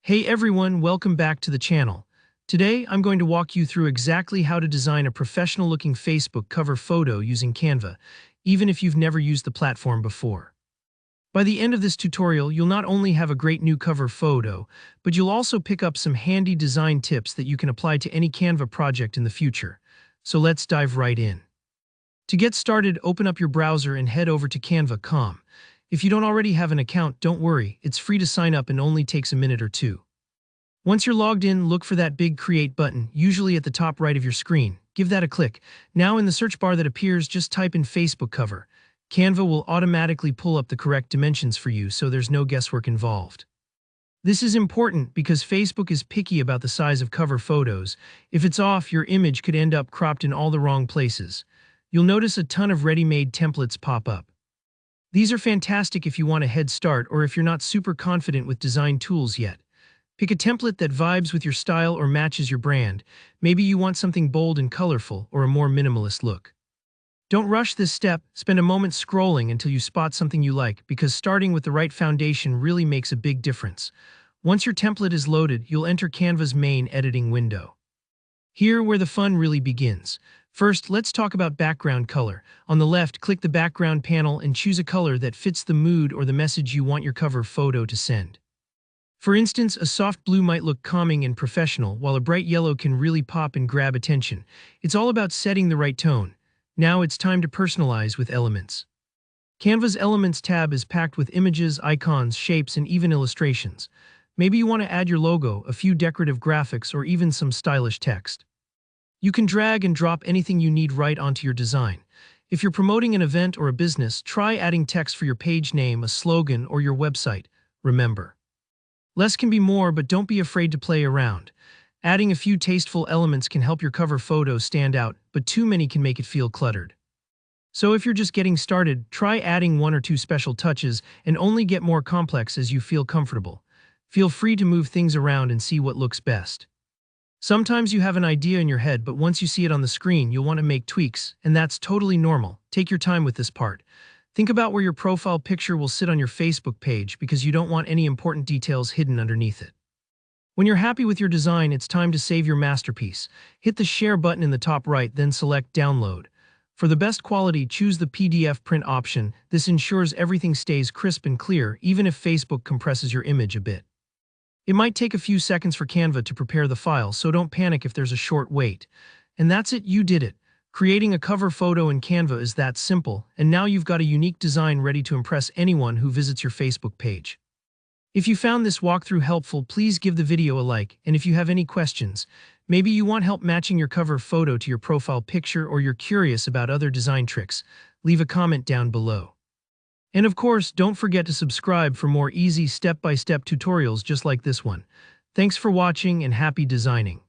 Hey everyone, welcome back to the channel. Today, I'm going to walk you through exactly how to design a professional-looking Facebook cover photo using Canva, even if you've never used the platform before. By the end of this tutorial, you'll not only have a great new cover photo, but you'll also pick up some handy design tips that you can apply to any Canva project in the future. So let's dive right in. To get started, open up your browser and head over to canva.com. If you don't already have an account, don't worry, it's free to sign up and only takes a minute or two. Once you're logged in, look for that big Create button, usually at the top right of your screen. Give that a click. Now in the search bar that appears, just type in Facebook cover. Canva will automatically pull up the correct dimensions for you, so there's no guesswork involved. This is important because Facebook is picky about the size of cover photos. If it's off, your image could end up cropped in all the wrong places. You'll notice a ton of ready-made templates pop up. These are fantastic if you want a head start or if you're not super confident with design tools yet. Pick a template that vibes with your style or matches your brand. Maybe you want something bold and colorful or a more minimalist look. Don't rush this step, spend a moment scrolling until you spot something you like, because starting with the right foundation really makes a big difference. Once your template is loaded, you'll enter Canva's main editing window. Here where the fun really begins. First, let's talk about background color. On the left, click the background panel and choose a color that fits the mood or the message you want your cover photo to send. For instance, a soft blue might look calming and professional, while a bright yellow can really pop and grab attention. It's all about setting the right tone. Now it's time to personalize with elements. Canva's Elements tab is packed with images, icons, shapes, and even illustrations. Maybe you want to add your logo, a few decorative graphics, or even some stylish text. You can drag and drop anything you need right onto your design. If you're promoting an event or a business, try adding text for your page name, a slogan, or your website. Remember, less can be more, but don't be afraid to play around. Adding a few tasteful elements can help your cover photo stand out, but too many can make it feel cluttered. So if you're just getting started, try adding one or two special touches and only get more complex as you feel comfortable. Feel free to move things around and see what looks best. Sometimes you have an idea in your head, but once you see it on the screen, you'll want to make tweaks, and that's totally normal. Take your time with this part. Think about where your profile picture will sit on your Facebook page because you don't want any important details hidden underneath it. When you're happy with your design, it's time to save your masterpiece. Hit the Share button in the top right, then select Download. For the best quality, choose the PDF print option. This ensures everything stays crisp and clear, even if Facebook compresses your image a bit. It might take a few seconds for Canva to prepare the file, so don't panic if there's a short wait. And that's it, you did it. Creating a cover photo in Canva is that simple, and now you've got a unique design ready to impress anyone who visits your Facebook page. If you found this walkthrough helpful, please give the video a like, and if you have any questions, maybe you want help matching your cover photo to your profile picture or you're curious about other design tricks, leave a comment down below. And of course, don't forget to subscribe for more easy step-by-step tutorials just like this one. Thanks for watching and happy designing.